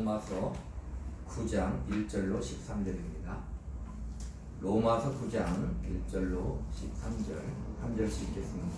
로마서 9장 1절로 13절입니다. 로마서 9장 1절로 13절 한 절씩 읽겠습니다.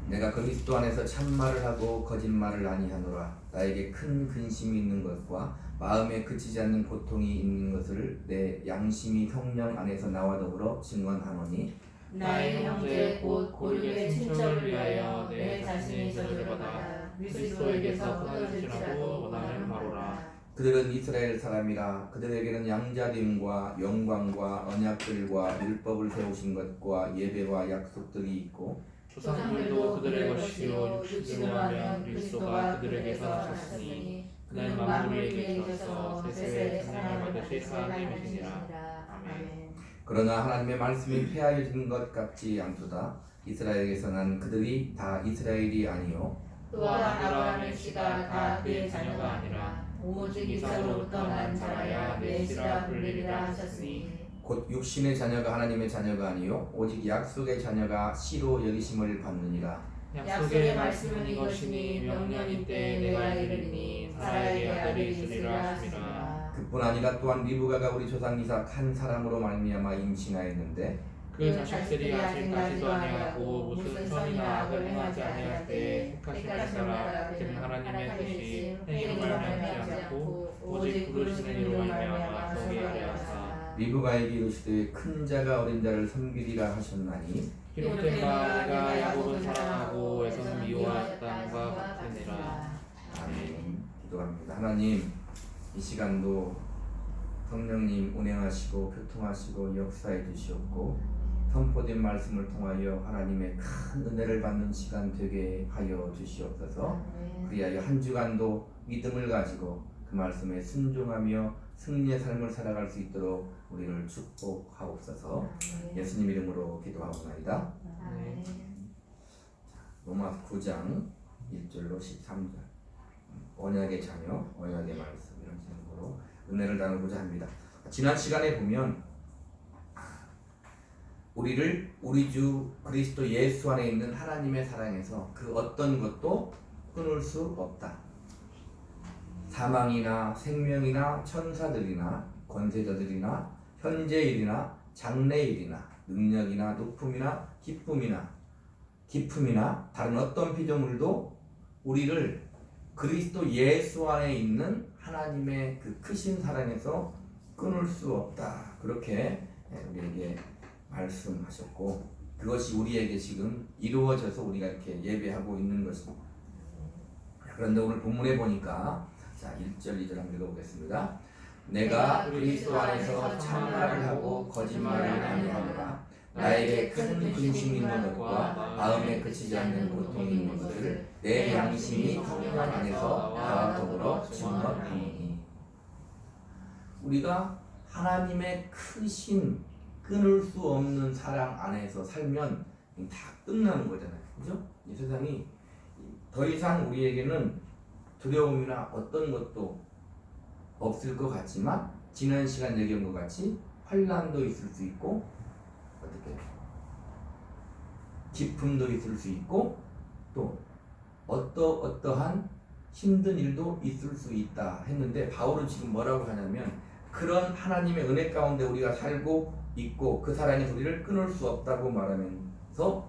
내가 그리스도 안에서 참말을 하고 거짓말을 아니하노라. 나에게 큰 근심이 있는 것과 마음에 그치지 않는 고통이 있는 것을 내 양심이 성령 안에서 나와 더불어 증언하노니, 나의 형제 곧 고륙의 친척을 위하여 내 자신이 저주를 받아 그리스도에게서 끊어질지라도 원하는 바로라. 그들은 이스라엘 사람이라. 그들에게는 양자됨과 영광과 언약들과 율법을 세우신 것과 예배와 약속들이 있고, 조상들도 그들의 것이요 육신으로 하면 그리스도가 그들에게서 나셨으니 그는 만물을 이기셔서 세세에 찬양을 받으실 하나님이시니라. 아멘. 그러나 하나님의 말씀이 폐하여진 것 같지 않도다. 이스라엘에게서 난 그들이 다 이스라엘이 아니요 또한 아브라함의 씨가 다 그의 자녀가 아니라 오직 이삭으로부터 난 자라야 내 씨라 불리리라 하셨으니, 곧 육신의 자녀가 하나님의 자녀가 아니요 오직 약속의 자녀가 씨로 여기심을 받느니라. 약속의 말씀은 이것이니 명령인 때 내가 이르리니 사라에게 아들이 있으리라 하시니라. 그뿐 아니라 또한 리브가가 우리 조상 이삭 한 사람으로 말미암아 임신하였는데, 그 자식들이 아직까지도 아니하고 무슨 선이나 악을 행하지 아니할 때에 택하신 자라. 그는 하나님의 뜻이 행위로 말미암지 않고 오직 부르시는 이로 말미암아 서게 하려 하사, 리브가에게 이르시되 큰 자가 어린 자를 섬기리라 하셨나니, 기록된 바 내가 야곱은 사랑하고 에서는 미워하였다는 바 같으니라. 아멘. 기도합니다. 하나님, 이 시간도 성령님 운행하시고 교통하시고 역사해 주시옵고, 선포된 말씀을 통하여 하나님의 큰 은혜를 받는 시간 되게 하여 주시옵소서. 그리하여 한 주간도 믿음을 가지고 그 말씀에 순종하며 승리의 삶을 살아갈 수 있도록 우리를 축복하옵소서. 예수님 이름으로 기도하옵나이다. 로마서 9장 1절로 13절 언약의 자녀, 언약의 말씀, 이런 제목으로 은혜를 나누고자 합니다. 지난 시간에 보면 우리를 우리 주 그리스도 예수 안에 있는 하나님의 사랑에서 그 어떤 것도 끊을 수 없다. 사망이나 생명이나 천사들이나 권세자들이나 현재일이나 장래일이나 능력이나 높음이나 기품이나 다른 어떤 피조물도 우리를 그리스도 예수 안에 있는 하나님의 그 크신 사랑에서 끊을 수 없다. 그렇게 우리에게 말씀하셨고, 그것이 우리에게 지금 이루어져서 우리가 이렇게 예배하고 있는 것입니다. 그런데 오늘 본문에 보니까 1절 2절 한번 읽어보겠습니다. 내가 그리스도 안에서 참말을 하고 거짓말을 아니하노라. 나에게 큰 근심이 있는 것과 마음에 그치지 않는 고통이 있는 것을 내 양심이 성령 안에서 나와 더불어 증언하노니. 우리가 하나님의 크신 끊을 수 없는 사랑 안에서 살면 다 끝나는 거잖아요. 그죠? 이 세상이 더 이상 우리에게는 두려움이나 어떤 것도 없을 것 같지만, 지난 시간 얘기한 것 같이 환난도 있을 수 있고, 어떻게 기쁨도 있을 수 있고, 또 어떠한 힘든 일도 있을 수 있다 했는데, 바울은 지금 뭐라고 하냐면, 그런 하나님의 은혜 가운데 우리가 살고 있고 그 사랑의 우리를 끊을 수 없다고 말하면서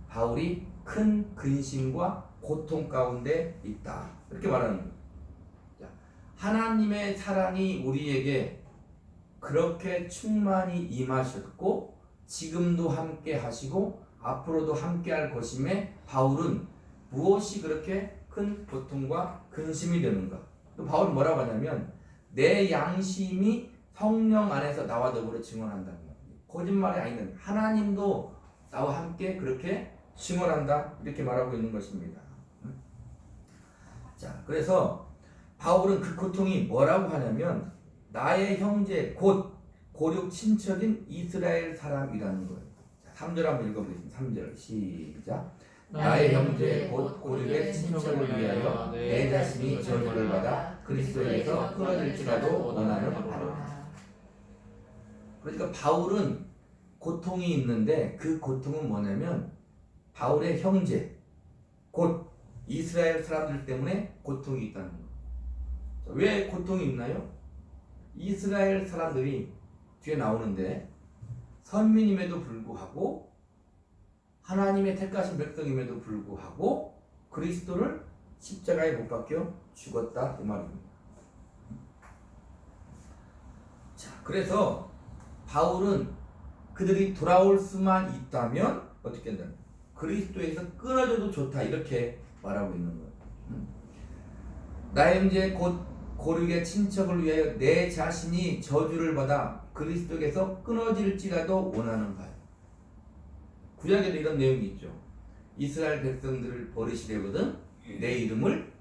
바울이 큰 근심과 고통 가운데 있다, 이렇게 말하는 거예요. 하나님의 사랑이 우리에게 그렇게 충만히 임하셨고 지금도 함께 하시고 앞으로도 함께 할 것임에, 바울은 무엇이 그렇게 큰 고통과 근심이 되는가? 또 바울은 뭐라고 하냐면, 내 양심이 성령 안에서 나와 더불어 증언한다는 거예요. 거짓말이 아니는 하나님도 나와 함께 그렇게 증언한다, 이렇게 말하고 있는 것입니다. 자, 그래서 바울은 그 고통이 뭐라고 하냐면, 나의 형제 곧 고륙 친척인 이스라엘 사람이라는 거예요. 자, 3절 한번 읽어보겠습니다. 3절 시작. 나의 형제 곧 고륙의 친척을 위하여 내 자신이 저주를 받아 그리스도에게서 끊어질지라도 원하는 바로라. 그러니까 바울은 고통이 있는데, 그 고통은 뭐냐면 바울의 형제 곧 이스라엘 사람들 때문에 고통이 있다는 거예요. 왜 고통이 있나요? 이스라엘 사람들이 뒤에 나오는데 선민임에도 불구하고 하나님의 택하신 백성임에도 불구하고 그리스도를 십자가에 못 박혀 죽었다 이 말입니다. 자, 그래서 바울은 그들이 돌아올 수만 있다면 어떻게 된다? 그리스도에서 끊어져도 좋다 이렇게 말하고 있는 거예요. 나의 형제 곧 고륙의 친척을 위하여 내 자신이 저주를 받아 그리스도에서 끊어질지라도 원하는 바요. 구약에도 이런 내용이 있죠. 이스라엘 백성들을 버리시려거든 내 이름을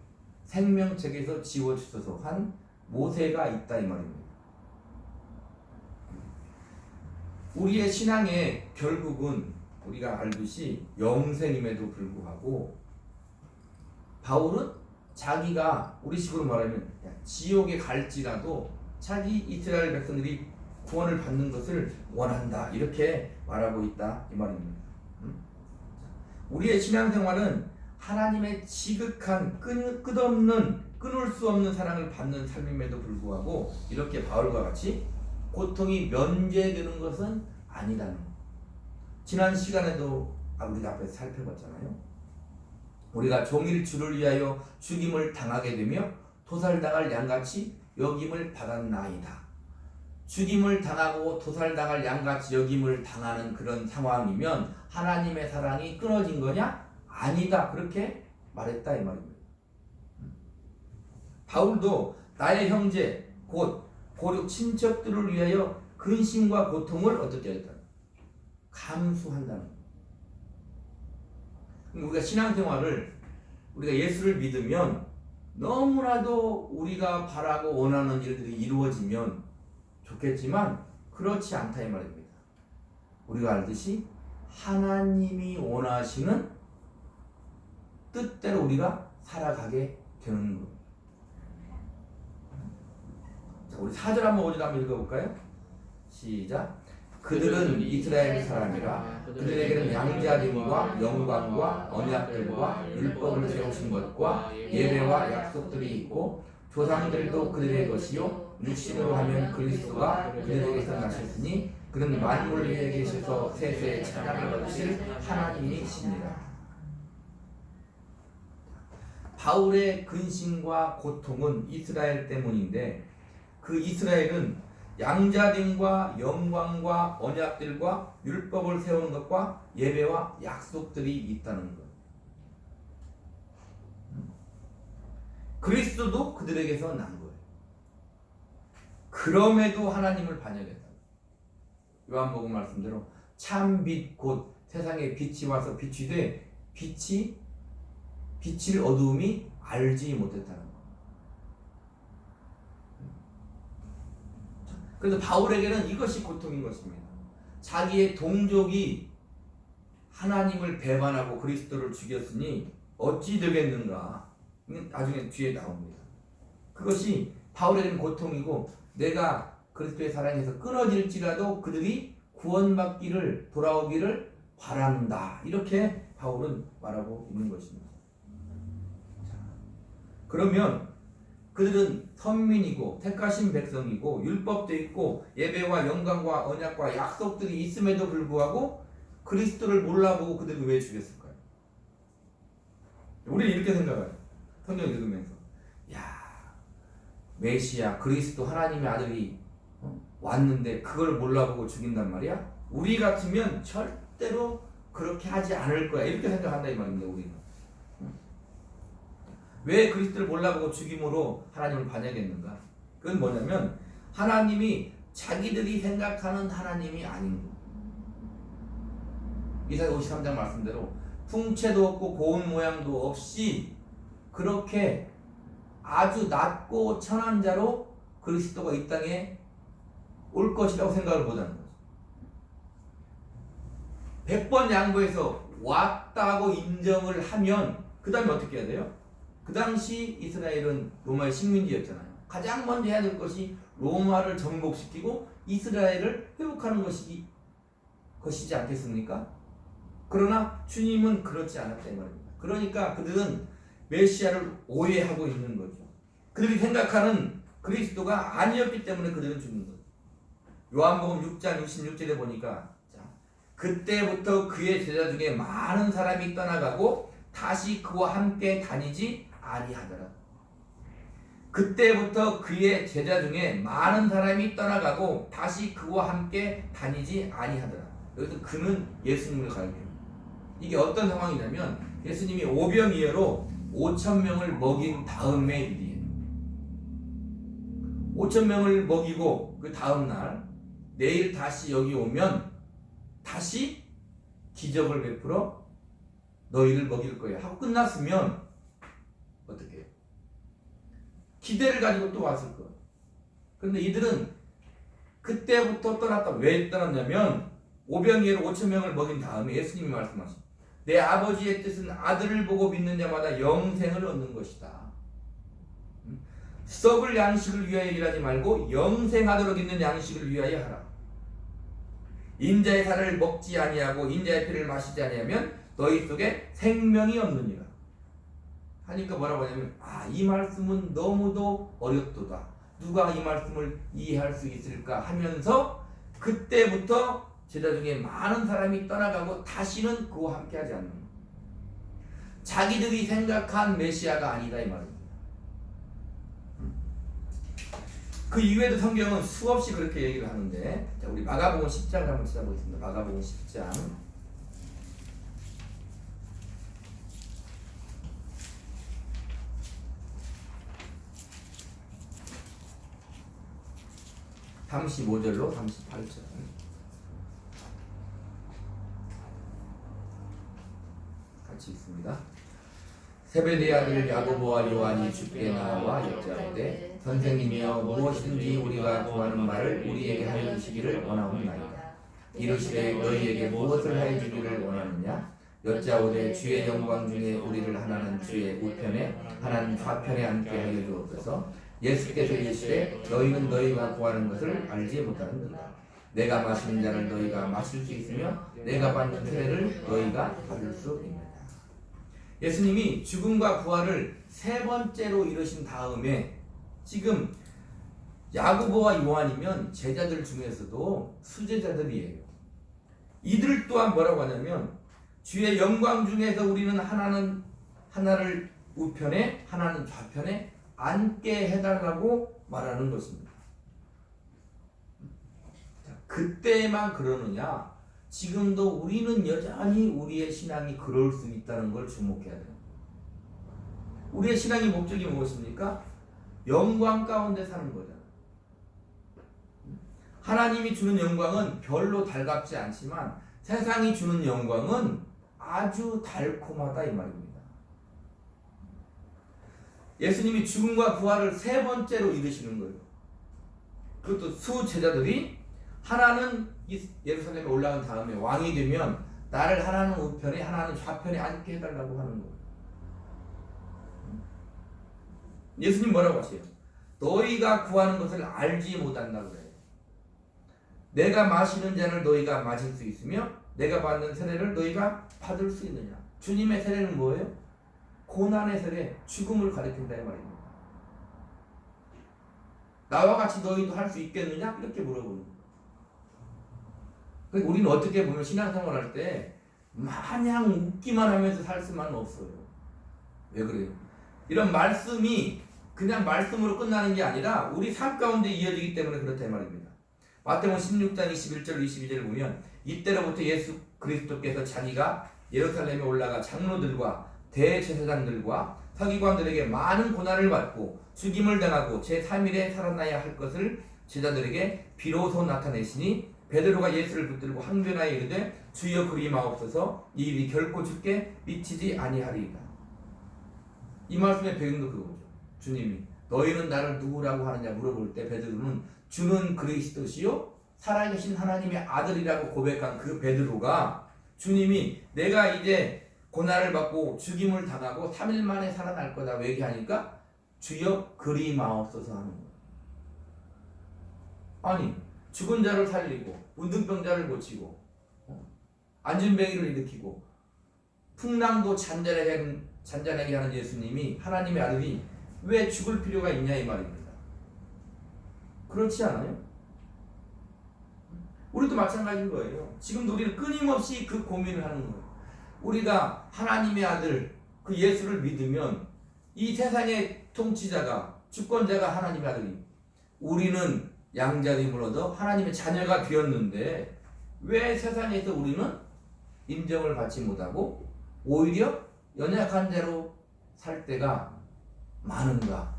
생명책에서 지워주소서 한 모세가 있다 이 말입니다. 우리의 신앙의 결국은 우리가 알듯이 영생임에도 불구하고 바울은 자기가 우리식으로 말하면 지옥에 갈지라도 자기 이스라엘 백성들이 구원을 받는 것을 원한다 이렇게 말하고 있다 이 말입니다. 우리의 신앙생활은 하나님의 지극한 끝없는 끊을 수 없는 사랑을 받는 삶임에도 불구하고 이렇게 바울과 같이 고통이 면제되는 것은 아니다는 것. 지난 시간에도 우리가 앞에서 살펴봤잖아요. 우리가 종일 주를 위하여 죽임을 당하게 되며 도살당할 양같이 여김을 받았나이다. 죽임을 당하고 도살당할 양같이 여김을 당하는 그런 상황이면 하나님의 사랑이 끊어진 거냐? 아니다. 그렇게 말했다 이 말입니다. 바울도 나의 형제 곧 고륙 친척들을 위하여 근심과 고통을 어떻게 했다? 감수한다는 거예요. 우리가 신앙생활을 우리가 예수를 믿으면 너무나도 우리가 바라고 원하는 일들이 이루어지면 좋겠지만 그렇지 않다 이 말입니다. 우리가 알듯이 하나님이 원하시는 뜻대로 우리가 살아가게 되는 겁니다. 자, 우리 4절 한번 5절 한번 읽어볼까요? 시작. 그들은 이스라엘 사람이라 그들에게는 양자됨과 영광과 언약들과 율법을 세우신 것과 예배와 약속들이 있고 조상들도 그들의 것이요 육신으로 하면 그리스도가 그들에게서 나셨으니 그는 만물 위에 계셔서 세세에 찬양을 얻으실 하나님이시니라. 바울의 근심과 고통은 이스라엘 때문인데 그 이스라엘은 양자됨과 영광과 언약들과 율법을 세우는 것과 예배와 약속들이 있다는 것. 그리스도도 그들에게서 난 거예요. 그럼에도 하나님을 반역했다. 요한복음 말씀대로 참 빛 곧 세상에 빛이 와서 비추되 빛을 어두움이 알지 못했다는 것. 그래서 바울에게는 이것이 고통인 것입니다. 자기의 동족이 하나님을 배반하고 그리스도를 죽였으니 어찌 되겠는가. 나중에 뒤에 나옵니다. 그것이 바울에게는 고통이고 내가 그리스도의 사랑에서 끊어질지라도 그들이 구원받기를 돌아오기를 바란다. 이렇게 바울은 말하고 있는 것입니다. 자, 그러면 그들은 선민이고 택하신 백성이고 율법도 있고 예배와 영광과 언약과 약속들이 있음에도 불구하고 그리스도를 몰라보고 그들을 왜 죽였을까요? 우리는 이렇게 생각해요. 성경 읽으면서 야 메시아 그리스도 하나님의 아들이 왔는데 그걸 몰라보고 죽인단 말이야? 우리 같으면 절대로 그렇게 하지 않을 거야 이렇게 생각한다 이 말입니다. 우리는 왜 그리스도를 몰라보고 죽임으로 하나님을 반역했는가? 그건 뭐냐면 하나님이 자기들이 생각하는 하나님이 아닌 거. 이사야 53장 말씀대로 풍채도 없고 고운 모양도 없이 그렇게 아주 낮고 천한 자로 그리스도가 이 땅에 올 것이라고 생각을 못하는 거죠. 100번 양보해서 왔다고 인정을 하면 그 다음에 어떻게 해야 돼요? 그 당시 이스라엘은 로마의 식민지였잖아요. 가장 먼저 해야 될 것이 로마를 정복시키고 이스라엘을 회복하는 것이지 않겠습니까? 그러나 주님은 그렇지 않았단 말입니다. 그러니까 그들은 메시아를 오해하고 있는 거죠. 그들이 생각하는 그리스도가 아니었기 때문에 그들은 죽는 거예요. 요한복음 6장 66절에 보니까 자, 그때부터 그의 제자 중에 많은 사람이 떠나가고 다시 그와 함께 다니지 아니하더라. 그때부터 그의 제자 중에 많은 사람이 떠나가고 다시 그와 함께 다니지 아니하더라. 여기서 그는 예수님을 가리켜요. 이게 어떤 상황이냐면 예수님이 오병이어로 5,000명을 먹인 다음의 일이에요. 5,000명을 먹이고 그 다음날 내일 다시 여기 오면 다시 기적을 베풀어 너희를 먹일 거야 하고 끝났으면 어떻게 해요? 기대를 가지고 또 왔을 거예요. 그런데 이들은 그때부터 떠났다. 왜 떠났냐면 오병이어로 5,000명을 먹인 다음에 예수님이 말씀하십니다. 내 아버지의 뜻은 아들을 보고 믿는 자마다 영생을 얻는 것이다. 썩을 양식을 위하여 일하지 말고 영생하도록 있는 양식을 위하여 하라. 인자의 살을 먹지 아니하고 인자의 피를 마시지 아니하면 너희 속에 생명이 없느니라. 하니까 뭐라고 하냐면 이 말씀은 너무도 어렵도다. 누가 이 말씀을 이해할 수 있을까 하면서 그때부터 제자 중에 많은 사람이 떠나가고 다시는 그와 함께하지 않는 거예요. 자기들이 생각한 메시아가 아니다 이 말입니다. 그 이외에도 성경은 수없이 그렇게 얘기를 하는데 자, 우리 마가복음 10장을 한번 찾아보겠습니다. 마가복음 10장 35절로 38절 같이 읽습니다. 세베대의 아들 야고보와 요한이 주께 나와 여짜오되 선생님이여 무엇이든지 우리가 구하는 말을 우리에게 하여 주시기를 원하옵나이다. 이르시되 너희에게 무엇을 하여 주기를 원하느냐? 여짜오되 주의 영광 중에 우리를 하나는 주의 우편에 하나는 좌편에 앉게 하여 주옵소서. 예수께서 이르시되 너희는 너희가 구하는 것을 알지 못하는도다. 내가 마시는 잔을 너희가 마실 수 있으며 내가 받는 세례를 너희가 받을 수 있느냐. 예수님이 죽음과 부활을 세 번째로 이루신 다음에 지금 야고보와 요한이면 제자들 중에서도 수제자들이에요. 이들 또한 뭐라고 하냐면 주의 영광 중에서 우리는 하나를 우편에 하나는 좌편에 앉게 해달라고 말하는 것입니다. 자, 그때만 그러느냐? 지금도 우리는 여전히 우리의 신앙이 그럴 수 있다는 걸 주목해야 돼요. 우리의 신앙의 목적이 무엇입니까? 영광 가운데 사는 거잖아요. 하나님이 주는 영광은 별로 달갑지 않지만 세상이 주는 영광은 아주 달콤하다 이 말입니다. 예수님이 죽음과 부활을 세 번째로 이루시는 거예요. 그것도 수제자들이 하나는 예루살렘에 올라간 다음에 왕이 되면 나를 하나는 우편에 하나는 좌편에 앉게 해달라고 하는 거예요. 예수님 뭐라고 하세요? 너희가 구하는 것을 알지 못한다 그래요. 내가 마시는 잔을 너희가 마실 수 있으며 내가 받는 세례를 너희가 받을 수 있느냐. 주님의 세례는 뭐예요? 고난의 세례, 죽음을 가리킨다 이 말입니다. 나와 같이 너희도 할 수 있겠느냐? 이렇게 물어보는 거예요. 그러니까 우리는 어떻게 보면 신앙생활 할 때 마냥 웃기만 하면서 살 수만 없어요. 왜 그래요? 이런 말씀이 그냥 말씀으로 끝나는 게 아니라 우리 삶 가운데 이어지기 때문에 그렇다 이 말입니다. 마태복음 16장 21절 22절을 보면 이때로부터 예수 그리스도께서 자기가 예루살렘에 올라가 장로들과 대제사장들과 서기관들에게 많은 고난을 받고 죽임을 당하고 제3일에 살아나야 할 것을 제자들에게 비로소 나타내시니 베드로가 예수를 붙들고 항변하여 이르되 주여 그리 마옵소서 이 일이 결코 주께 미치지 아니하리이다. 이 말씀의 배경도 그거죠. 주님이 너희는 나를 누구라고 하느냐 물어볼 때 베드로는 주는 그리스도시요 살아계신 하나님의 아들이라고 고백한 그 베드로가 주님이 내가 이제 고난을 받고 죽임을 당하고 3일 만에 살아날 거다 얘기하니까 주여 그리 마옵소서 하는 거예요. 아니 죽은 자를 살리고 문둥병자를 고치고 안진뱅이를 일으키고 풍랑도 잔잔하게 하는 예수님이 하나님의 아들이 왜 죽을 필요가 있냐 이 말입니다. 그렇지 않아요? 우리도 마찬가지인 거예요. 지금도 우리는 끊임없이 그 고민을 하는 거예요. 우리가 하나님의 아들 그 예수를 믿으면 이 세상의 통치자가 주권자가 하나님의 아들이 우리는 양자됨을 얻어 하나님의 자녀가 되었는데 왜 세상에서 우리는 인정을 받지 못하고 오히려 연약한 자로 살 때가 많은가?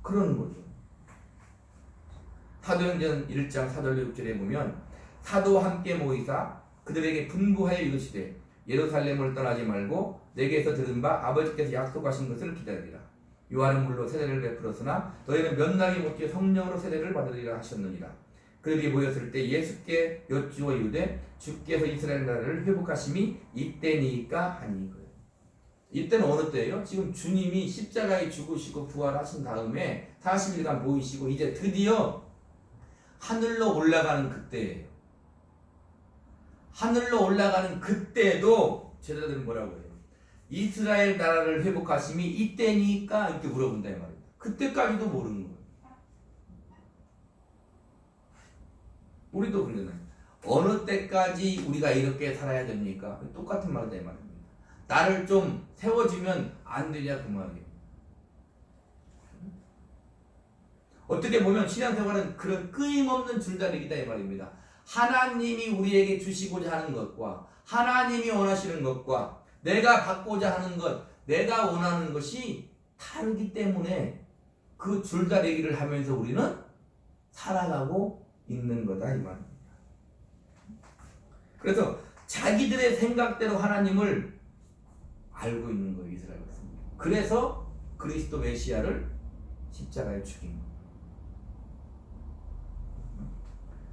그러는 거죠. 사도행전 1장 4절 6절에 보면 사도와 함께 모이사 그들에게 분부하여 이르시되 예루살렘을 떠나지 말고 내게서 들은 바 아버지께서 약속하신 것을 기다리라. 요한은 물로 세례를 베풀었으나 너희는 몇 날이 못해 성령으로 세례를 받으리라 하셨느니라. 그들이 모였을 때 예수께 여쭈어 이르되 주께서 이스라엘 나라를 회복하심이 이때니까 하니. 이때는 어느 때예요? 지금 주님이 십자가에 죽으시고 부활하신 다음에 40일간 보이시고 이제 드디어 하늘로 올라가는 그때예요. 하늘로 올라가는 그때도 제자들은 뭐라고 해요? 이스라엘 나라를 회복하심이 이때니까 이렇게 물어본다 이 말입니다. 그때까지도 모르는 거예요. 우리도 그러잖아요. 어느 때까지 우리가 이렇게 살아야 됩니까? 똑같은 말이다 이 말입니다. 나를 좀 세워주면 안 되냐 그 말이에요. 어떻게 보면 신앙생활은 그런 끊임없는 줄다리기다 이 말입니다. 하나님이 우리에게 주시고자 하는 것과 하나님이 원하시는 것과 내가 받고자 하는 것, 내가 원하는 것이 다르기 때문에 그 줄다리기를 하면서 우리는 살아가고 있는 거다 이 말입니다. 그래서 자기들의 생각대로 하나님을 알고 있는 거예요, 이스라엘 백성이. 그래서 그리스도 메시아를 십자가에 죽인 거예요.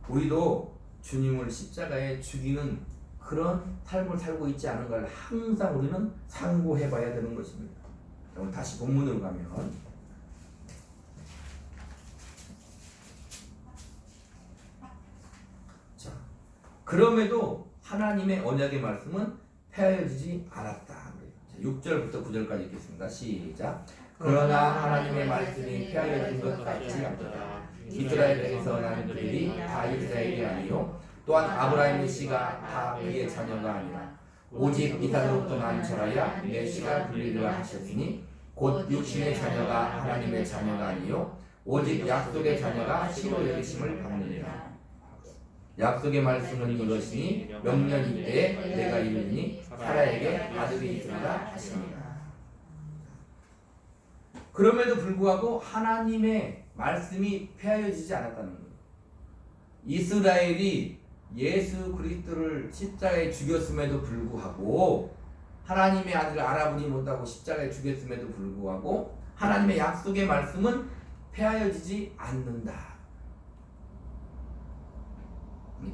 우리도 주님을 십자가에 죽이는 그런 삶을 살고 있지 않은 걸 항상 우리는 상고해 봐야 되는 것입니다. 오늘 다시 본문으로 가면 자, 그럼에도 하나님의 언약의 말씀은 폐하여지지 않았다. 6절부터 9절까지 읽겠습니다. 시작. 그러나 하나님의 말씀이 폐하여진 것 같지 않도다. 이스라엘에서 난 그들이 다 이스라엘이 아니요 또한 아브라함의 씨가 다 그의 자녀가 아니라 오직 이삭으로부터 난 자라야 내 씨가 불리리라 하셨으니 곧 육신의 자녀가 하나님의 자녀가 아니요 오직 약속의 자녀가 실로 여기심을 받느니라. 약속의 말씀은 이것이니 명년 이때에 내가 이르니 사라에게 아들이 있으리라 하시니라. 그럼에도 불구하고 하나님의 말씀이 폐하여지지 않았다는 거예요. 이스라엘이 예수 그리스도를 십자가에 죽였음에도 불구하고 하나님의 아들을 알아보지 못하고 십자가에 죽였음에도 불구하고 하나님의 약속의 말씀은 폐하여지지 않는다.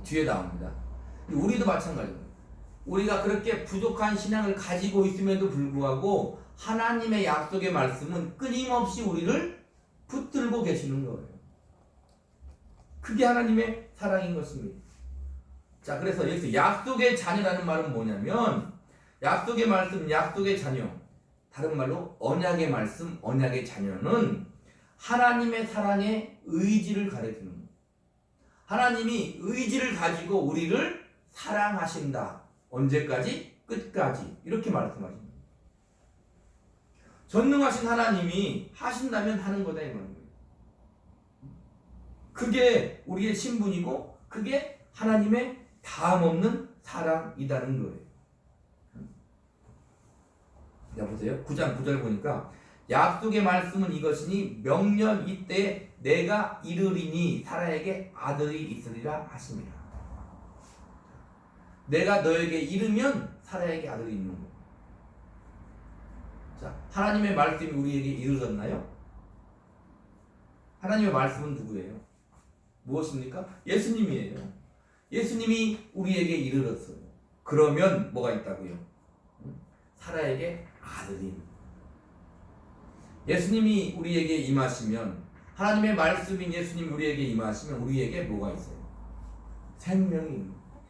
뒤에 나옵니다. 우리도 마찬가지입니다. 우리가 그렇게 부족한 신앙을 가지고 있음에도 불구하고 하나님의 약속의 말씀은 끊임없이 우리를 붙들고 계시는 거예요. 그게 하나님의 사랑인 것입니다. 자, 그래서 여기서 약속의 자녀라는 말은 뭐냐면 약속의 말씀, 약속의 자녀, 다른 말로 언약의 말씀, 언약의 자녀는 하나님의 사랑의 의지를 가리키는 거예요. 하나님이 의지를 가지고 우리를 사랑하신다. 언제까지? 끝까지. 이렇게 말씀하십니다. 전능하신 하나님이 하신다면 하는 거다 이 말입니다. 그게 우리의 신분이고 그게 하나님의 다함없는 사랑이라는 거예요. 자, 보세요. 9장 9절 보니까 약속의 말씀은 이것이니 명년 이때에 내가 이르리니 사라에게 아들이 있으리라 하십니다. 내가 너에게 이르면 사라에게 아들이 있는 거예요. 자, 하나님의 말씀이 우리에게 이르렀나요? 하나님의 말씀은 누구예요? 무엇입니까? 예수님이에요. 예수님이 우리에게 이르렀어요. 그러면 뭐가 있다고요? 사라에게 아들이. 예수님이 우리에게 임하시면, 하나님의 말씀인 예수님이 우리에게 임하시면 우리에게 뭐가 있어요? 생명이 있는 거예요.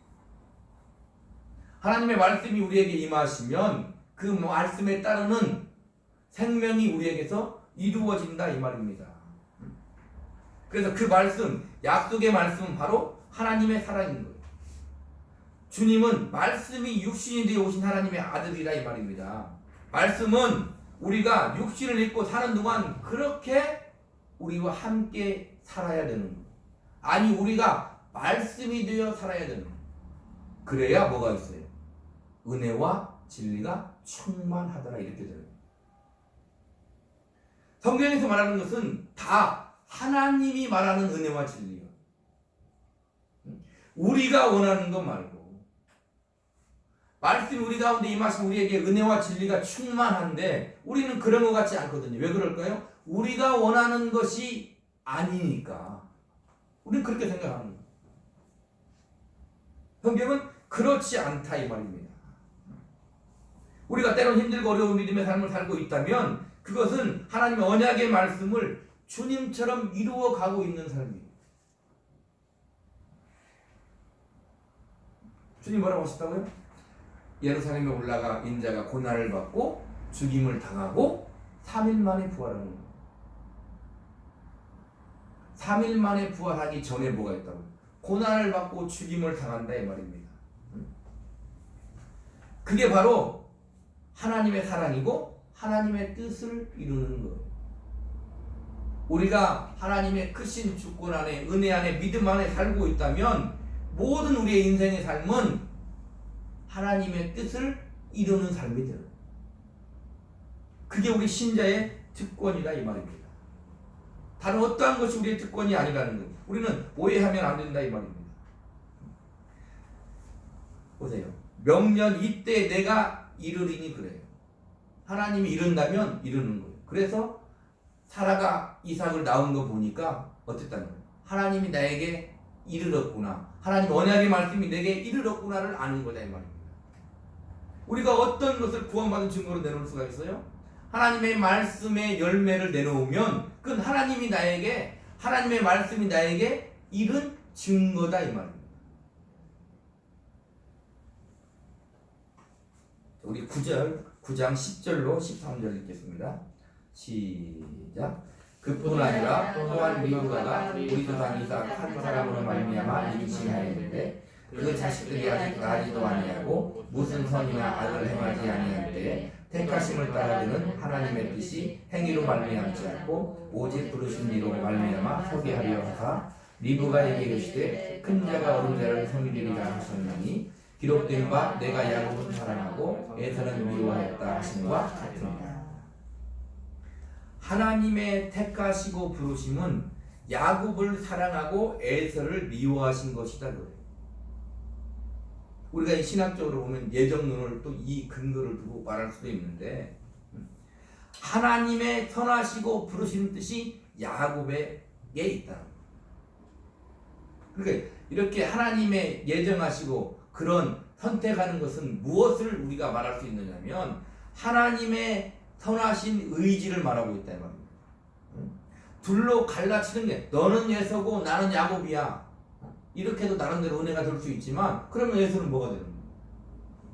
하나님의 말씀이 우리에게 임하시면 그 말씀에 따르는 생명이 우리에게서 이루어진다 이 말입니다. 그래서 그 말씀, 약속의 말씀은 바로 하나님의 사랑인 거예요. 주님은 말씀이 육신이 되어 오신 하나님의 아들이라 이 말입니다. 말씀은 우리가 육신을 입고 사는 동안 그렇게 우리와 함께 살아야 되는 거예요. 아니 우리가 말씀이 되어 살아야 되는 거예요. 그래야 뭐가 있어요? 은혜와 진리가 충만하더라 이렇게 되는 거예요. 성경에서 말하는 것은 다 하나님이 말하는 은혜와 진리예요. 우리가 원하는 것 말고 말씀이 우리 가운데 임하시면 우리에게 은혜와 진리가 충만한데 우리는 그런 것 같지 않거든요. 왜 그럴까요? 우리가 원하는 것이 아니니까 우리는 그렇게 생각하는 거예요. 성경은 그렇지 않다 이 말입니다. 우리가 때론 힘들고 어려운 믿음의 삶을 살고 있다면 그것은 하나님의 언약의 말씀을 주님처럼 이루어가고 있는 삶이에요. 주님 뭐라고 하셨다고요? 예루살렘에 올라가 인자가 고난을 받고 죽임을 당하고 3일 만에 부활하는 거예요. 3일 만에 부활하기 전에 뭐가 있다고요? 고난을 받고 죽임을 당한다 이 말입니다. 그게 바로 하나님의 사랑이고 하나님의 뜻을 이루는 거예요. 우리가 하나님의 크신 주권 안에 은혜 안에 믿음 안에 살고 있다면 모든 우리의 인생의 삶은 하나님의 뜻을 이루는 삶이 되는 거예요. 그게 우리 신자의 특권이다 이 말입니다. 다른 어떠한 것이 우리의 특권이 아니라는 거예요. 우리는 오해하면 안 된다 이 말입니다. 보세요. 명년 이때 내가 이르리니 그래요. 하나님이 이룬다면 이루는 거예요. 그래서 사라가 이삭을 낳은 거 보니까 어땠다는 거예요? 하나님이 나에게 이르렀구나. 하나님 언약의 말씀이 내게 이르렀구나를 아는 거다 이 말입니다. 우리가 어떤 것을 구원받은 증거로 내놓을 수가 있어요? 하나님의 말씀의 열매를 내놓으면 그건 하나님이 나에게 하나님의 말씀이 나에게 이른 증거다 이 말입니다. 우리 9장 10절로 13절 읽겠습니다. 시작. 그뿐 아니라 또한 리브가가 우리 조상 이삭 한 사람으로 말미암아 임신하였는데 그 자식들이 아직 나지도 아니하고 무슨 선이나 악을 행하지 아니할 때에 택하심을 따라드는 하나님의 뜻이 행위로 말미암지 않고 오직 부르신 이로 말미암아 서게 하려 하사 리브가에게 이르시되 큰 자가 어린 자를 섬기리라 하셨나니 기록된 바 내가 야곱은 사랑하고 에서는 미워했다 하심과 같으니라. 하나님의 택하시고 부르심은 야곱을 사랑하고 에서를 미워하신 것이다 그래요. 우리가 이 신학적으로 보면 예정론을 또 이 근거를 두고 말할 수도 있는데 하나님의 선하시고 부르시는 뜻이 야곱에게 있다. 그러니까 이렇게 하나님의 예정하시고 그런 선택하는 것은 무엇을 우리가 말할 수 있느냐면 하나님의 선하신 의지를 말하고 있다 이 말입니다. 둘로 갈라치는 게 너는 에서고 나는 야곱이야. 이렇게 해도 나름대로 은혜가 될 수 있지만 그러면 에서는 뭐가 되는 거예요?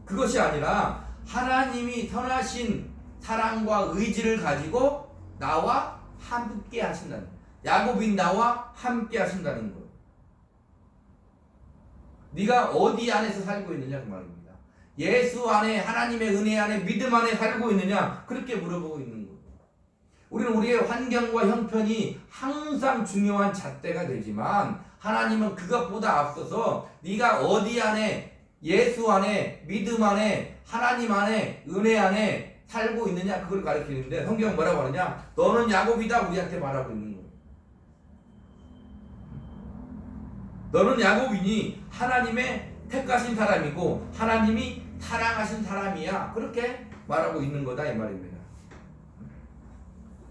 그것이 아니라 하나님이 선하신 사랑과 의지를 가지고 나와 함께 하신다는 거예요. 야곱인 나와 함께 하신다는 거예요. 네가 어디 안에서 살고 있느냐 그 말입니다. 예수 안에 하나님의 은혜 안에 믿음 안에 살고 있느냐 그렇게 물어보고 있는 거예요. 우리는 우리의 환경과 형편이 항상 중요한 잣대가 되지만 하나님은 그것보다 앞서서 네가 어디 안에 예수 안에 믿음 안에 하나님 안에 은혜 안에 살고 있느냐 그걸 가르치는데 성경 뭐라고 하느냐 너는 야곱이다 우리한테 말하고 있는 거예요. 너는 야곱이니 하나님의 택하신 사람이고 하나님이 사랑하신 사람이야 그렇게 말하고 있는 거다 이 말입니다.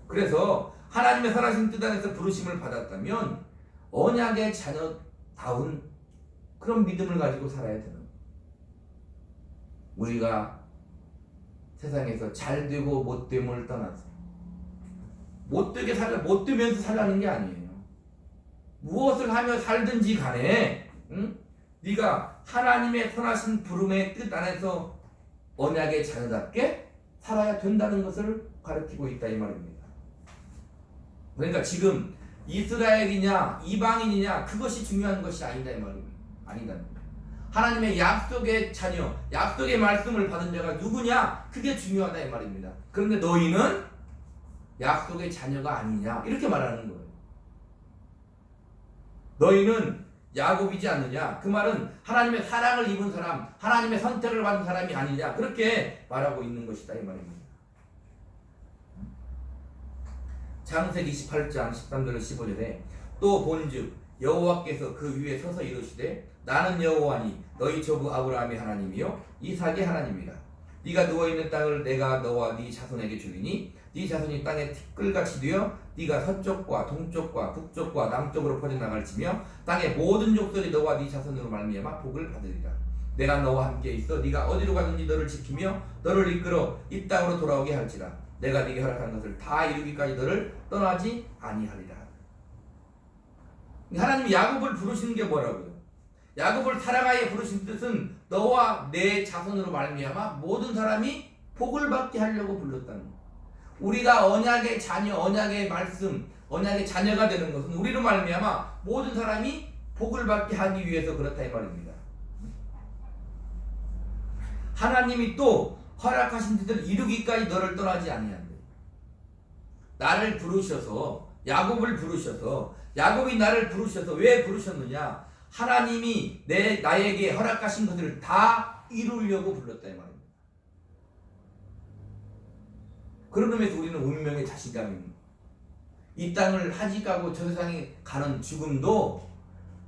그래서 하나님의 선하신 뜻 안에서 부르심을 받았다면 언약의 자녀다운 그런 믿음을 가지고 살아야 되는 거예요. 우리가 세상에서 잘되고 못됨을 떠나서 못되면서 살라는 게 아니에요. 무엇을 하며 살든지 간에 네가 하나님의 선하신 부름의 뜻 안에서 언약의 자녀답게 살아야 된다는 것을 가르치고 있다 이 말입니다. 그러니까 지금 이스라엘이냐 이방인이냐 그것이 중요한 것이 아니다 이 말입니다. 아니다. 하나님의 약속의 자녀, 약속의 말씀을 받은 자가 누구냐? 그게 중요하다 이 말입니다. 그런데 너희는 약속의 자녀가 아니냐? 이렇게 말하는 거예요. 너희는 야곱이지 않느냐? 그 말은 하나님의 사랑을 입은 사람, 하나님의 선택을 받은 사람이 아니냐? 그렇게 말하고 있는 것이다 이 말입니다. 창세기 28장 13절 15절에 또 본즉 여호와께서 그 위에 서서 이르시되 나는 여호와니 너희 조부 아브라함의 하나님이요 이삭의 하나님이라. 네가 누워있는 땅을 내가 너와 네 자손에게 주리니 네 자손이 땅에 티끌같이 되어 네가 서쪽과 동쪽과 북쪽과 남쪽으로 퍼져나갈지며 땅의 모든 족속이 너와 네 자손으로 말미암아 복을 받으리라. 내가 너와 함께 있어 네가 어디로 가든지 너를 지키며 너를 이끌어 이 땅으로 돌아오게 할지라. 내가 네게 허락한 것을 다 이루기까지 너를 떠나지 아니하리라. 하나님이 야곱을 부르시는 게 뭐라고요? 야곱을 사랑하여 부르신 뜻은 너와 내 자손으로 말미암아 모든 사람이 복을 받게 하려고 불렀다는 거예요. 우리가 언약의 자녀, 언약의 말씀, 언약의 자녀가 되는 것은 우리로 말미암아 모든 사람이 복을 받게 하기 위해서 그렇다 이 말입니다. 하나님이 또 허락하신 뜻을 이루기까지 너를 떠나지 아니한대. 나를 부르셔서 야곱을 부르셔서 야곱이 나를 부르셔서 왜 부르셨느냐? 하나님이 나에게 허락하신 것을 다 이루려고 불렀다 이 말입니다. 그런 의미에서 우리는 운명의 자신감입니다. 이 땅을 하직하고 저 세상에 가는 죽음도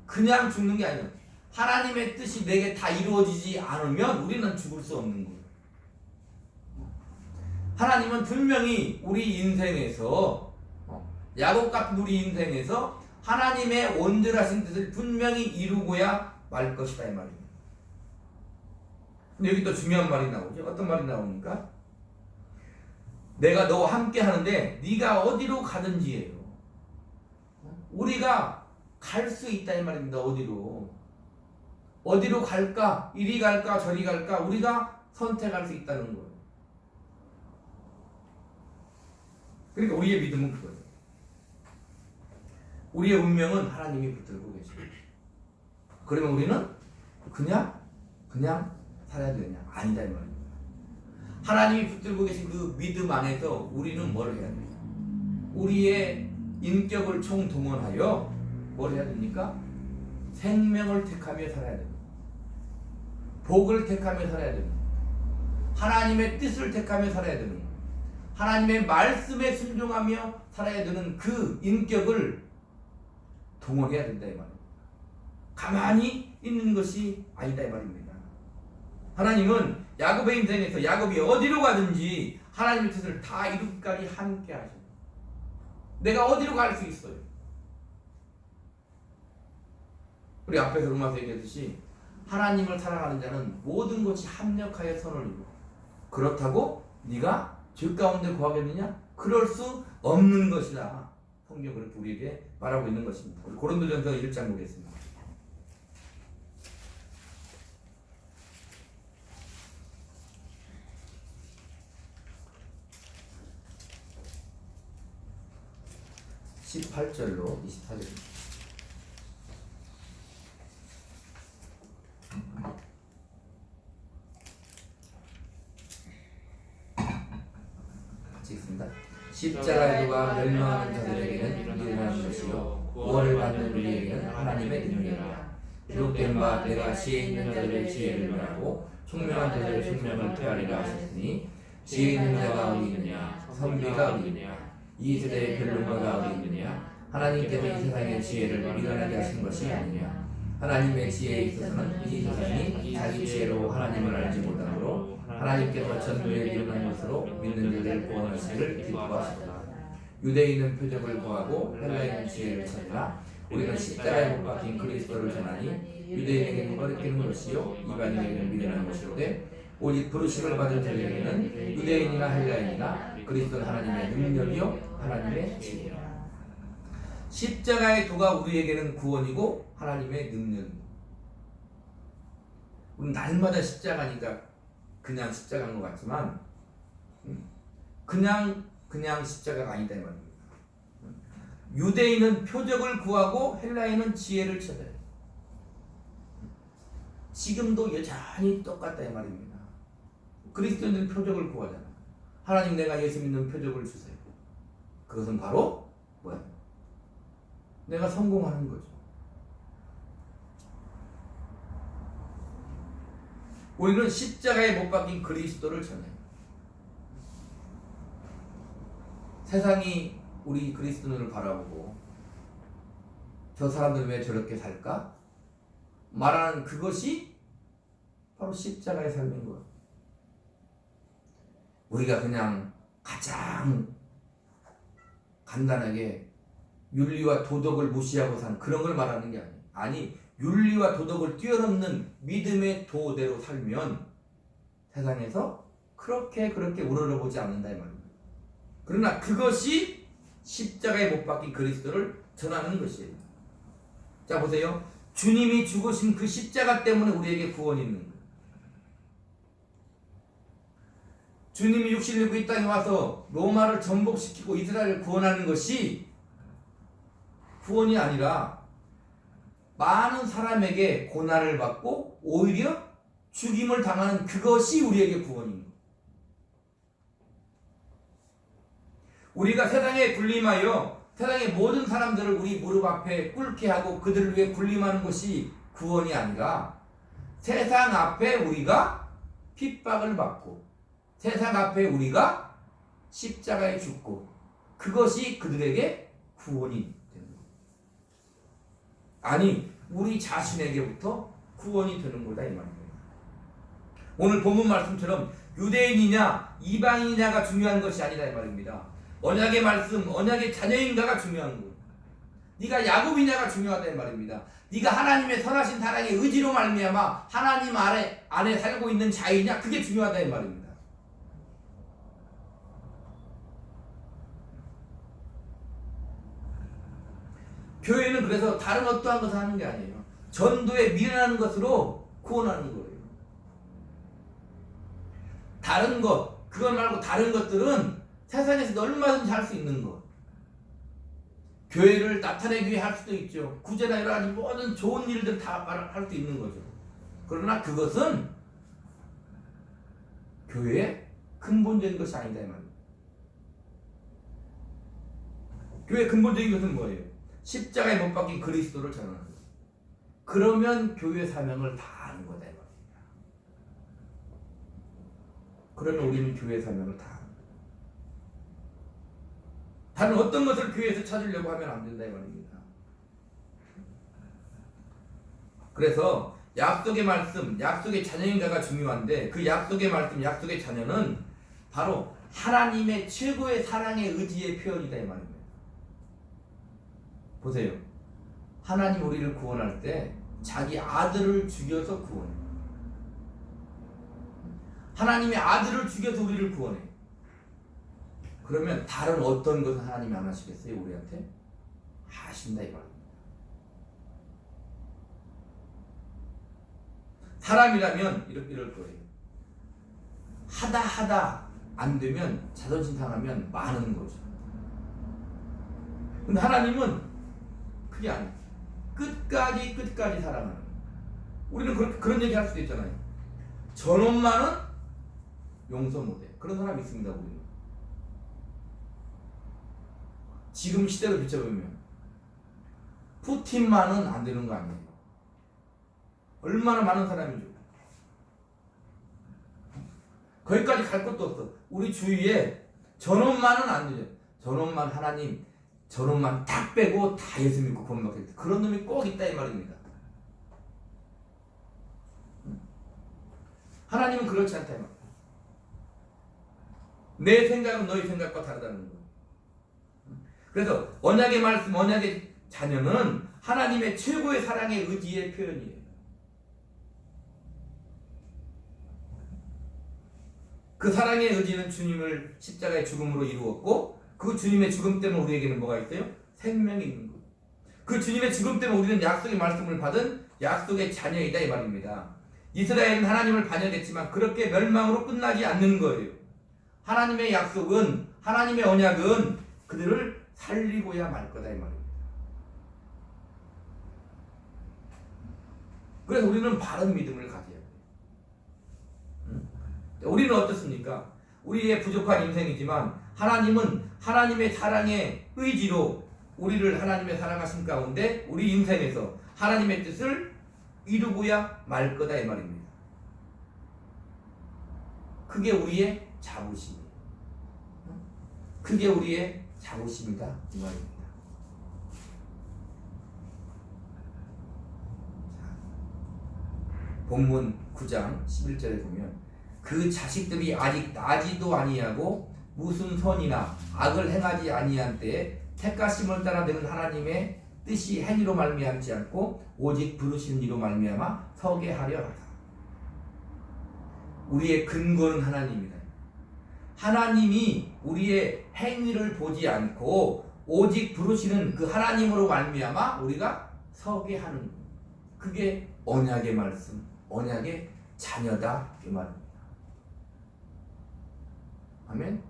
그냥 죽는 게 아니라 하나님의 뜻이 내게 다 이루어지지 않으면 우리는 죽을 수 없는 거예요. 하나님은 분명히 우리 인생에서 야곱 같은 우리 인생에서 하나님의 온전하신 뜻을 분명히 이루고야 말 것이다 이 말입니다. 근데 여기 또 중요한 말이 나오죠. 어떤 말이 나오니까 내가 너와 함께 하는데 네가 어디로 가든지예요. 우리가 갈 수 있다 이 말입니다. 어디로 갈까? 이리 갈까? 저리 갈까? 우리가 선택할 수 있다는 거예요. 그러니까 우리의 믿음은 그거예요. 우리의 운명은 하나님이 붙들고 계십니다. 그러면 우리는 그냥 살아야 되냐? 아니다 이 말입니다. 하나님이 붙들고 계신 그 믿음 안에서 우리는 뭘 해야 돼요? 우리의 인격을 총동원하여 뭘 해야 됩니까? 생명을 택하며 살아야 됩니다. 복을 택하며 살아야 됩니다. 하나님의 뜻을 택하며 살아야 되는 거예요. 하나님의 말씀에 순종하며 살아야 되는 그 인격을 동원해야 된다 이 말입니다. 가만히 있는 것이 아니다 이 말입니다. 하나님은 야곱의 인생에서 야곱이 어디로 가든지 하나님의 뜻을 다 이루기까지 함께 하십니다. 내가 어디로 갈 수 있어요? 우리 앞에서 로마서 얘기했듯이 하나님을 사랑하는 자는 모든 것이 합력하여 선을 이루고 그렇다고 네가 죄 가운데 거하겠느냐? 그럴 수 없는 것이다. 성경은 그렇게 우리에게 말하고 있는 것입니다. 우리 고린도전서 1장 보겠습니다. (18절로) 24절입니다. 같이 읽습니다. 십자가의 도가 멸망하는 자들에게는 일어나는 것이요 구원을 받는 우리에게는 하나님의 능력이라. 기록된 바 내가 지혜 있는 자들의 지혜를 멸하고 총명한 자들의 총명을 폐하리라 하셨으니 지혜 있는 자가 어디 있느냐 선비가 어디 있느냐 이 세대의 변론가가 어디 있느냐 하나님께서 이 세상의 지혜를 미련하게 하신 것이 아니냐. 하나님의 지혜에 있어서는 이 세상이 자기 지혜로 하나님을 알지 못하므로 하나님께서 전부에 미련한 것으로 믿는 자들을 구원하시기를 기뻐하시다. 유대인은 표적을 구하고 헬라인은 지혜를 찾으라. 우리는 십자가에 못 박힌 그리스도를 전하니 유대인에게는 거리끼는 것이요 이방인에게는 미련한 것이로되 오직 부르심을 받은 자들에게는 유대인이나 헬라인이나 그리스도는 하나님의 능력이요 하나님의 지혜라. 십자가의 도가 우리에게는 구원이고 하나님의 능력입니다. 우리는 날마다 십자가니까 그냥 십자가인 것 같지만 그냥 십자가가 아니다 이 말입니다. 유대인은 표적을 구하고 헬라인은 지혜를 찾아요. 지금도 여전히 똑같다 이 말입니다. 그리스도인들은 표적을 구하잖아요. 하나님 내가 예수 믿는 표적을 주세요. 그것은 바로 뭐야? 내가 성공하는 거죠. 우리는 십자가에 못 박힌 그리스도를 전해요. 세상이 우리 그리스도인을 바라보고 저 사람들은 왜 저렇게 살까? 말하는 그것이 바로 십자가의 삶인 거예요. 우리가 그냥 가장 간단하게 윤리와 도덕을 무시하고 사는 그런 걸 말하는 게 아니에요. 아니, 윤리와 도덕을 뛰어넘는 믿음의 도대로 살면 세상에서 그렇게 우러러보지 않는다 이 말입니다. 그러나 그것이 십자가에 못 박힌 그리스도를 전하는 것이에요. 자 보세요. 주님이 죽으신 그 십자가 때문에 우리에게 구원이 있는 거예요. 주님이 육신을 입고 이 땅에 와서 로마를 전복시키고 이스라엘을 구원하는 것이 구원이 아니라 많은 사람에게 고난을 받고 오히려 죽임을 당하는 그것이 우리에게 구원입니다. 우리가 세상에 군림하여 세상의 모든 사람들을 우리 무릎 앞에 꿇게 하고 그들을 위해 군림하는 것이 구원이 아니라 세상 앞에 우리가 핍박을 받고 세상 앞에 우리가 십자가에 죽고 그것이 그들에게 구원이 되는 거예요. 아니, 우리 자신에게부터 구원이 되는 거다 이 말입니다. 오늘 본문 말씀처럼 유대인이냐 이방인이냐가 중요한 것이 아니다 이 말입니다. 언약의 말씀, 언약의 자녀인가가 중요한 거예요. 네가 야곱이냐가 중요하다 이 말입니다. 네가 하나님의 선하신 사랑의 의지로 말미암아 하나님 안에 살고 있는 자이냐, 그게 중요하다 이 말입니다. 교회는 그래서 다른 어떠한 것을 하는 게 아니에요. 전도에 미련하는 것으로 구원하는 거예요. 다른 것, 그것 말고 다른 것들은 세상에서 얼마든지 할 수 있는 것. 교회를 나타내기 위해 할 수도 있죠. 구제나 여러 가지 모든 좋은 일들 다 할 수 있는 거죠. 그러나 그것은 교회의 근본적인 것이 아니다 이 말입니다. 교회의 근본적인 것은 뭐예요? 십자가에 못 박힌 그리스도를 전하는 거예요. 그러면 교회 사명을 다 아는 거다 이 말입니다. 그러면 우리는 교회 사명을 다 아는 거예요. 다른 어떤 것을 교회에서 찾으려고 하면 안 된다 이 말입니다. 그래서 약속의 말씀, 약속의 자녀인가가 중요한데 그 약속의 말씀, 약속의 자녀는 바로 하나님의 최고의 사랑의 의지의 표현이다 이 말입니다. 보세요. 하나님 우리를 구원할 때 자기 아들을 죽여서 구원해요. 하나님의 아들을 죽여서 우리를 구원해요. 그러면 다른 어떤 것은 하나님이 안 하시겠어요? 우리한테? 하신다 이 말입니다. 사람이라면 이럴 거예요. 하다 안 되면 자존심 상하면 많은 거죠. 근데 하나님은 그게 아니에요. 끝까지 사랑하는 거예요. 우리는 그런 얘기 할 수도 있잖아요. 저놈만은 용서 못해. 그런 사람이 있습니다. 우리는. 지금 시대로 비춰보면 푸틴만은 안 되는 거 아니에요. 얼마나 많은 사람이죠. 거기까지 갈 것도 없어. 우리 주위에 저놈만은 안 되죠. 저놈만 하나님, 저놈만 딱 빼고 다 예수 믿고 구원받겠다. 그런 놈이 꼭 있다 이 말입니다. 하나님은 그렇지 않다 이 말입니다. 내 생각은 너희 생각과 다르다는 거예요. 그래서 언약의 말씀, 언약의 자녀는 하나님의 최고의 사랑의 의지의 표현이에요. 그 사랑의 의지는 주님을 십자가의 죽음으로 이루었고 그 주님의 죽음 때문에 우리에게는 뭐가 있어요? 생명이 있는 거예요. 그 주님의 죽음 때문에 우리는 약속의 말씀을 받은 약속의 자녀이다 이 말입니다. 이스라엘은 하나님을 반역했지만 그렇게 멸망으로 끝나지 않는 거예요. 하나님의 약속은, 하나님의 언약은 그들을 살리고야 말 거다 이 말입니다. 그래서 우리는 바른 믿음을 가져야 돼요. 우리는 어떻습니까? 우리의 부족한 인생이지만 하나님은 하나님의 사랑의 의지로 우리를 하나님의 사랑하심 가운데 우리 인생에서 하나님의 뜻을 이루고야 말 거다 이 말입니다. 그게 우리의 자부심이에요. 그게 우리의 자부심이다 이 말입니다. 본문 9장 11절에 보면 그 자식들이 아직 나지도 아니하고 무슨 선이나 악을 행하지 아니한 때에 택하심을 따라 되는 하나님의 뜻이 행위로 말미암지 않고 오직 부르신 이로 말미암아 서게 하려 하다. 우리의 근거는 하나님이다. 하나님이 우리의 행위를 보지 않고 오직 부르시는 그 하나님으로 말미암아 우리가 서게 하는, 그게 언약의 말씀, 언약의 자녀다 이 말입니다. 아멘.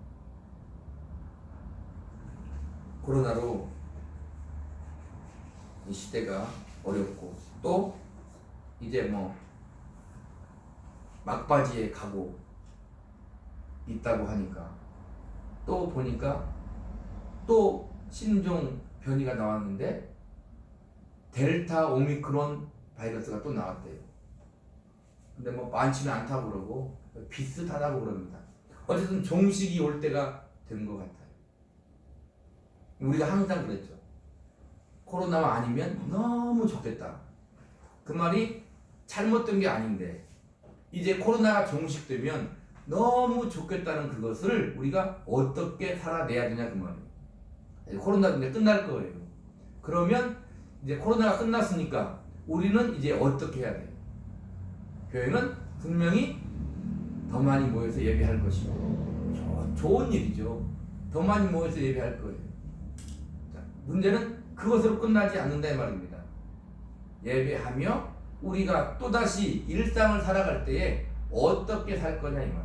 코로나로 이 시대가 어렵고 또 이제 뭐 막바지에 가고 있다고 하니까 또 보니까 또 신종 변이가 나왔는데 델타 오미크론 바이러스가 또 나왔대요. 근데 뭐 많지는 않다고 그러고 비슷하다고 그럽니다. 어쨌든 종식이 올 때가 된 것 같아요. 우리가 항상 그랬죠. 코로나가 아니면 너무 좋겠다. 그 말이 잘못된 게 아닌데 이제 코로나가 종식되면 너무 좋겠다는 그것을 우리가 어떻게 살아내야 되냐 그 말이에요. 코로나가 이제 끝날 거예요. 그러면 이제 코로나가 끝났으니까 우리는 이제 어떻게 해야 돼요? 교회는 분명히 더 많이 모여서 예배할 것이고 좋은 일이죠. 더 많이 모여서 예배할 거예요. 자, 문제는 그것으로 끝나지 않는다 이 말입니다. 예배하며 우리가 또다시 일상을 살아갈 때에 어떻게 살 거냐 이 말.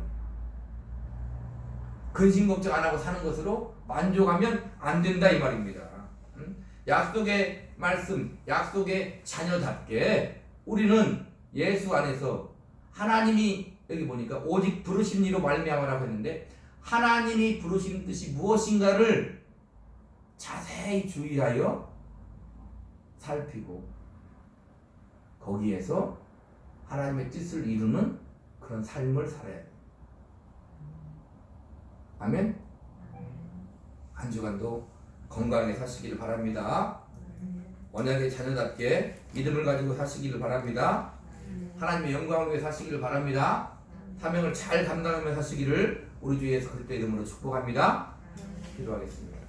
근심 걱정 안 하고 사는 것으로 만족하면 안 된다 이 말입니다. 약속의 말씀, 약속의 자녀답게 우리는 예수 안에서 하나님이 여기 보니까 오직 부르신 이로 말미암아라고 했는데 하나님이 부르신 뜻이 무엇인가를 자세히 주의하여 살피고 거기에서 하나님의 뜻을 이루는 그런 삶을 살아야 돼요. 아멘. 한 주간도 건강하게 사시기를 바랍니다. 언약의 자녀답게 믿음을 가지고 사시기를 바랍니다. 하나님의 영광을 위해 사시기를 바랍니다. 사명을 잘 감당하며 사시기를 우리 주 예수 그리스도의 이름으로 축복합니다. 기도하겠습니다.